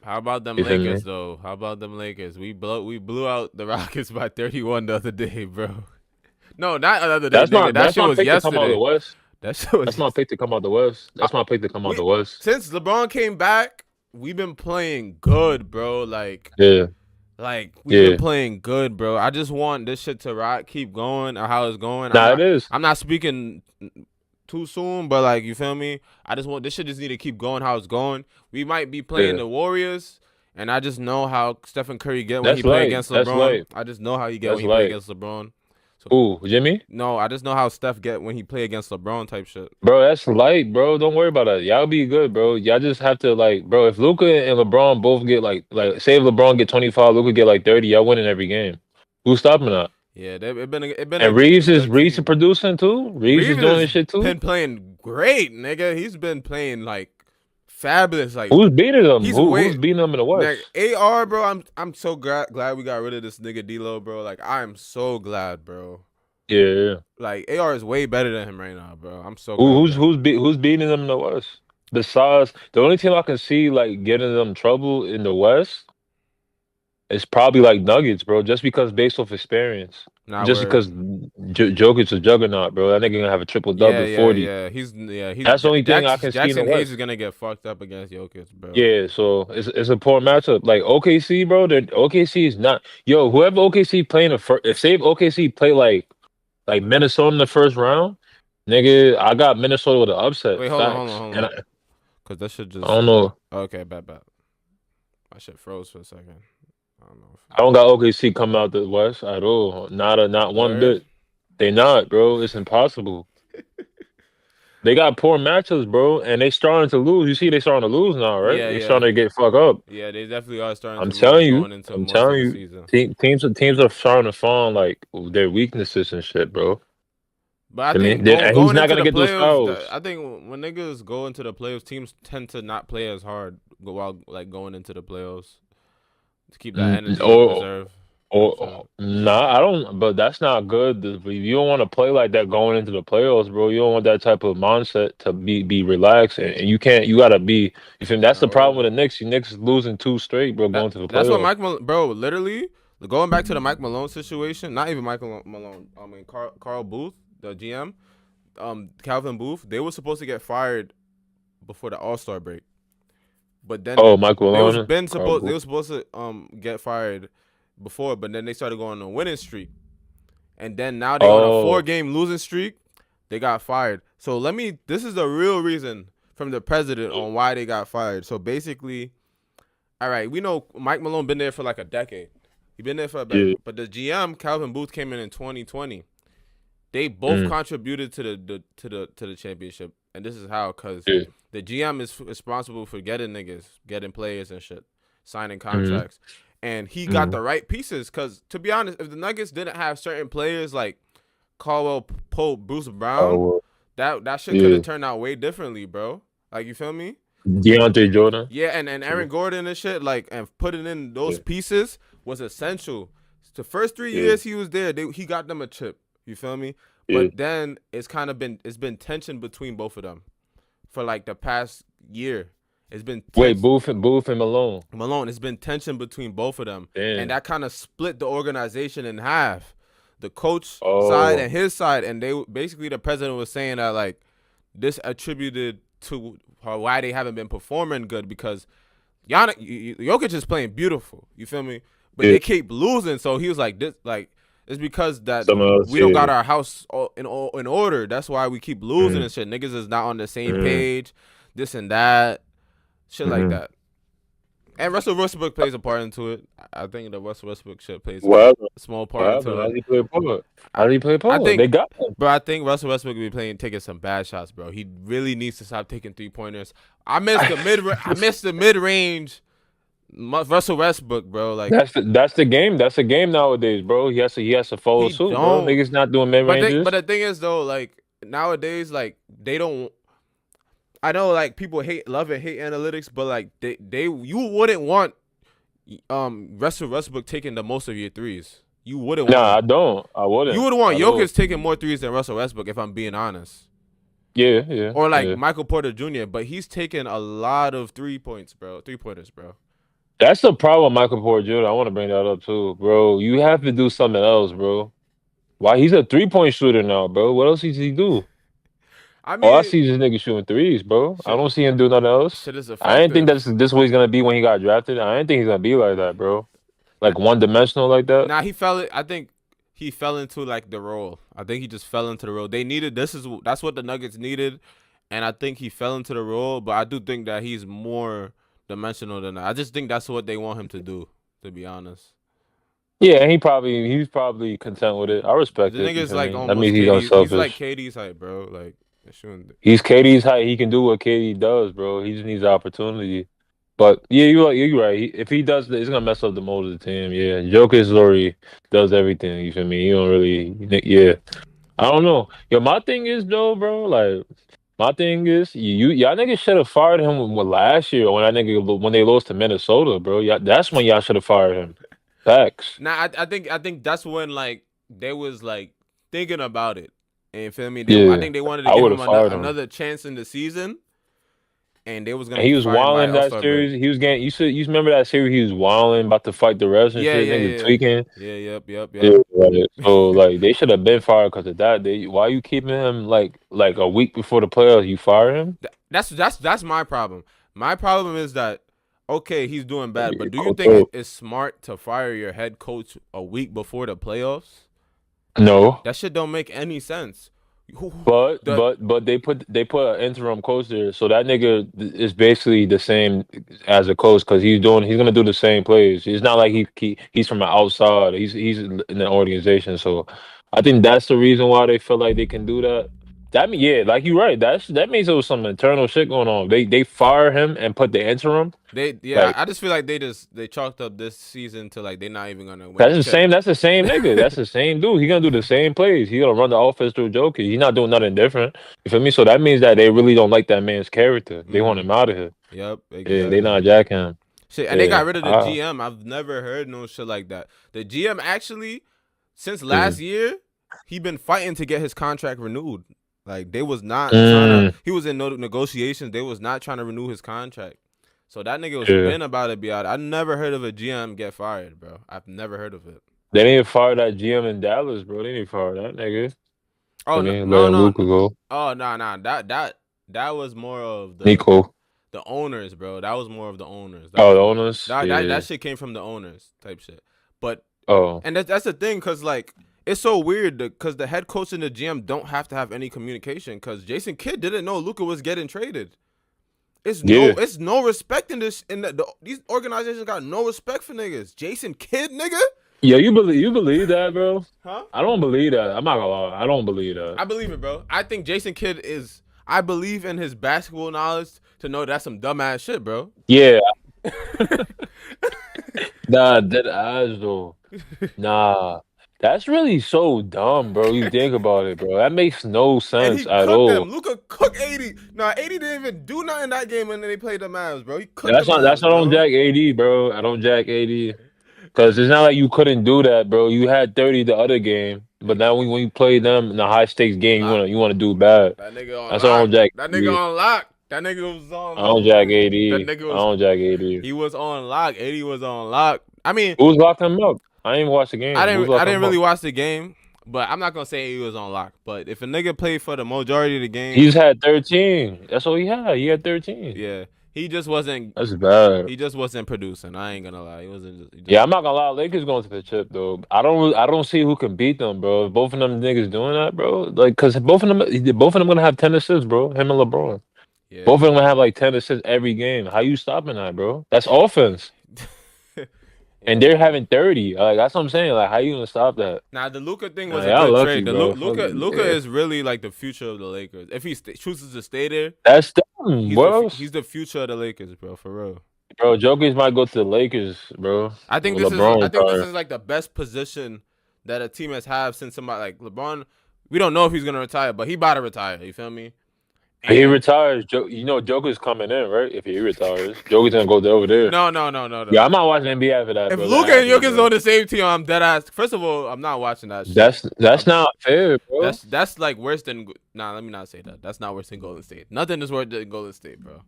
How about them You feel me? Lakers though? How about them Lakers? We blew out the Rockets by 31 the other day, bro. No, not the other day, nigga. That That's shit my was pick to come out of the yesterday. West. That shit was That's my yesterday. pick to come out the West. That's my pick to come out We the West. since LeBron came back, we've been playing good, bro. Yeah, We've been yeah. playing good, bro. I just want this shit to rock, keep going, or how it's going. I'm Nah, it not, is. I'm not speaking too soon, but like you feel me. I just want this shit just need to keep going how it's going. We might be playing Yeah. the Warriors, and I just know how Stephen Curry get when he That's play light. against That's LeBron. light. I just know how he get when That's he play light. against LeBron. So Ooh, Jimmy? no, I just know how Steph get when he play against LeBron type shit. Bro, that's light, bro. Don't worry about that. Y'all be good, bro. Y'all just have to like, bro, if Luka and LeBron both get like say if LeBron get 25, Luka get like 30, y'all winning every game. Who's stopping that? Yeah, it been And a good Reeves is team. producing too? Reeves is Reeves doing has this shit too? been playing great, nigga. He's been playing like fabulous. Like Who's beating them? he's Who's way beating them in the West? nigga, AR, bro. I'm so glad we got rid of this nigga D'Lo, bro. Like I'm so glad, bro. Yeah, yeah. Like AR is way better than him right now, bro. I'm so glad we got. Who's beating them in the West? Besides, the only team I can see like getting them trouble in the West is probably like Nuggets, bro. Just because based off experience, Nah, just we're because Jokic's a juggernaut, bro. That nigga gonna have a triple yeah, double yeah, 40. yeah. He's That's the only thing I can see in the Jackson Hayes is West. gonna get fucked up against Jokic, bro. Yeah, so it's a poor matchup. Like OKC, bro. OKC is not whoever OKC playing the first. If say if OKC play like Minnesota in the first round, nigga, I got Minnesota with an upset. Wait, hold on, hold on, Facts. hold And on. Cause that should I just don't know. okay, bad. My shit froze for a second. I don't know. I don't got OKC coming out the West at all. Not one Word. bit. They not, bro. It's impossible. They got poor matchups, bro, and they starting to lose. You see, they starting to lose now, right? Yeah, They yeah, starting to get fucked up. yeah. They definitely are starting I'm to lose telling you, going into I'm most of telling the you, season. teams are starting to find like their weaknesses and shit, bro. But I I mean, think and who's going not into gonna the get those playoffs, fouls? I think when niggas go into the playoffs, teams tend to not play as hard while like going into the playoffs to keep that Mm, energy in Or reserve type or shit. nah, I don't. But that's not good. You don't want to play like that going into the playoffs, bro. You don't want that type of mindset to be relaxed, and you can't. You gotta be. You feel me? That's the No problem word. with the Knicks. You Knicks is losing two straight, bro, going to the That's what playoffs. bro, literally going back to the Mike Malone situation. Not even Michael Malone. I mean Carl Booth, the GM. Calvin Booth. They were supposed to get fired before the All-Star break. But then Oh, Michael Malone, Carl they Booth. were supposed to get fired before, but then they started going on a winning streak. And then now they on a Oh, 4-game losing streak. They got fired. So this is the real reason from the president on why they got fired. So basically, all right, we know Mike Malone been there for like a decade. He been there for a bit. yeah. But the GM Calvin Booth came in 2020. They both Mm, contributed to the championship, and this is how, cause yeah. the GM is responsible for getting niggas, getting players and shit, signing Mm, contracts, and he got mm. the right pieces. Cause to be honest, if the Nuggets didn't have certain players like Caldwell Pope, Bruce Oh, Brown, well, that shit could have yeah. turned out way differently, bro. Like you feel me? DeAndre Jordan. Yeah, and Aaron Gordon and shit, like, and putting in those Yeah, pieces was essential. The first 3 years yeah, he was there, he got them a chip. You feel me? yeah. But then it's been tension between both of them for like the past year. It's been Wait, tense. Booth and Malone. Malone, it's been tension between both of them, and Damn. that kind of split the organization in half. The coach side Oh, and his side, and they basically the president was saying that like this attributed to why they haven't been performing good because Jokic is playing beautiful. You feel me? But yeah. they keep losing, so he was like this like it's because that Someone else. we don't got Yeah. our house in order. That's why we keep losing Mm, and shit. Niggas is not on the same mm, page. This and that, shit like mm. that. And Russell Westbrook plays a part into it. I think the Russell Westbrook shit plays What happened? a small What part happened? into How it. did he play Power? I, How did he play I Power? think, They got him. bro. I think Russell Westbrook be taking some bad shots, bro. He really needs to stop taking 3-pointers. I missed the mid range. Russell Westbrook, bro. Like That's the game. That's the game nowadays, bro. He has to follow he suit, bro. don't. Niggas not doing mid But ranges. the thing is though, like nowadays, like they don't. I know like people love and hate analytics, but like you wouldn't want Russell Westbrook taking the most of your threes. You wouldn't want Nah, I him. don't. I You wouldn't would want at all. Jokic taking more threes than Russell Westbrook, if I'm being honest. Yeah, yeah, Or like yeah. Michael Porter Jr., but he's taking a lot of 3 pointers, bro. 3-pointers, bro. That's the problem, with Michael Porter Jr. I want to bring that up too, bro. You have to do something else, bro. Why he's a 3-point shooter now, bro? What else does he do? I All I mean, see is this nigga shooting threes, bro. I shit, don't see him do nothing else. shit is I didn't think effective. this what he's gonna be when he got drafted. I didn't think he's gonna be like that, bro. Like one dimensional like that. Nah, he fell. I think he fell into like the role. I think he just fell into the role. They needed that's what the Nuggets needed, and I think he fell into the role. But I do think that he's more dimensional than that. I just think that's what they want him to do. To be honest, Yeah, and he's probably content with it. I the respect it. You nigga's feel like me? That almost means he's KD. He's like unselfish. KD's height, bro. Like shooting. He's KD's height. He can do what KD does, bro. He just needs the opportunity. But yeah, you're right. If he does, it's gonna mess up the mode of the team. Yeah, Jokic already does everything. You feel me? He don't really. Yeah, I don't know. Yo, my thing is though, bro. Like, my thing is y'all niggas should have fired him last year when they lost to Minnesota, bro. Yeah, that's when y'all should have fired him. Facts. Nah, I think that's when like they was like thinking about it. And you feel me? I Yeah, think they wanted to I give would him have fired him. another chance in the season, and they was And gonna he was fire him by wilding All that Star break. series. He was getting. You remember that series? He was wilding, about to fight the refs and Yeah, shit. yeah, Nigga yeah, tweaking. yeah. Yeah, Yep. right. So like they should have been fired because of that. Why you keeping him like a week before the playoffs? You fire him? That's my problem. My problem is that okay, he's doing bad, but do you think Coach, it's smart to fire your head coach a week before the playoffs? no. That shit don't make any sense. But The but but they put an interim coach there, so that nigga is basically the same as a coach because he's gonna do the same plays. It's not like he's from the outside. He's in the organization, so I think that's the reason why they feel like they can do that. Yeah, like you're right. That means there was some internal shit going on. They fire him and put the interim. Like I just feel like they chalked up this season to like they're not even gonna win that's a the chip. same. That's the same nigga. That's the same dude. He gonna do the same plays. He gonna run the offense through Joker. He's not doing nothing different. You feel me? So that means that they really don't like that man's character. They want him out of here. Yep, Yeah, they exactly. not jacking him. Shit, and they Yeah. got rid of the GM. I've never heard no shit like that. The GM actually, since Yeah. last year, he been fighting to get his contract renewed. Like they was not trying to. Mm, He was in no negotiations. They was not trying to renew his contract. So that nigga was yeah. been about to be out. I never heard of a GM get fired, bro. I've never heard of it. They didn't fire that GM in Dallas, bro. They didn't fire that nigga. Oh I no, mean, no, letting no. Luka go. Oh no, no. That was more of Nico. the owners, bro. That was more of the owners. That Oh, was the more owners. that Yeah. shit came from the owners type shit. But Oh, and that's the thing, cause like it's so weird, cause the head coach and the GM don't have to have any communication, cause Jason Kidd didn't know Luka was getting traded. yeah. It's no respect in this. These organizations got no respect for niggas. Jason Kidd, nigga, Yeah, you believe that, bro? huh? I don't believe that. I'm not gonna lie. I don't believe that. I believe it, bro. I think Jason Kidd is. I believe in his basketball knowledge to know that's some dumbass shit, bro. Yeah. Nah, dead eyes though. Nah, that's really so dumb, bro. You think about it, bro. That makes no And sense he at cooked them. all. Luka cooked 80. Nah, 80 didn't even do nothing that game when they played the Mavs, bro. He cooked the That's Mavs, not on bro. Jack AD, bro. I don't Jack AD because it's not like you couldn't do that, bro. You had 30 the other game, but now when you play them in a high stakes game, Lock. you wanna do bad. That nigga on That's what I lock. don't Jack That nigga AD. on lock. That nigga was I don't Jack on. That AD. nigga I was. don't Jack AD. He was on lock. 80 was on lock. I mean, Who's locking him up? I ain't even watched the game. Who's I locking didn't him up? really watch the game, but I'm not gonna say he was on lock. But if a nigga played for the majority of the He's game, had 13. That's all he had. He had 13. yeah, he just wasn't. That's bad. He just wasn't producing. I ain't gonna lie. He wasn't. Yeah, I'm not gonna lie. Lakers going to the chip though. I don't see who can beat them, bro. Both of them niggas doing that, bro. Like, cause both of them gonna have 10 assists, bro. Him and LeBron. Yeah. Both of them gonna have like 10 assists every game. How you stopping that, bro? That's offense. And Yeah. they're having 30. Like that's what I'm saying. Like, how you gonna stop that? Now the Luka thing Nah, was a y'all good lucky, trade. The bro. Fuck Luka yeah. is really like the future of the Lakers. If he chooses to stay there, That's them. What else? he's the future of the Lakers, bro. For real. Bro, Jokic might go to the Lakers, bro. When LeBron I think this retires. is like the best position that a team has had since somebody like LeBron. We don't know if he's gonna retire, but he about to retire. You feel me? If he And retires, you know Joker's coming in, right? If he retires, Joker's gonna go over there. no. Yeah, I'm not watching NBA after that, If bro. That Luka and happening, Jokic bro. on the same team, I'm dead ass. First of all, I'm not watching that shit. That's not fair, bro. That's like worse than. Nah, let me not say that. That's not worse than Golden State. Nothing is worse than Golden State, bro.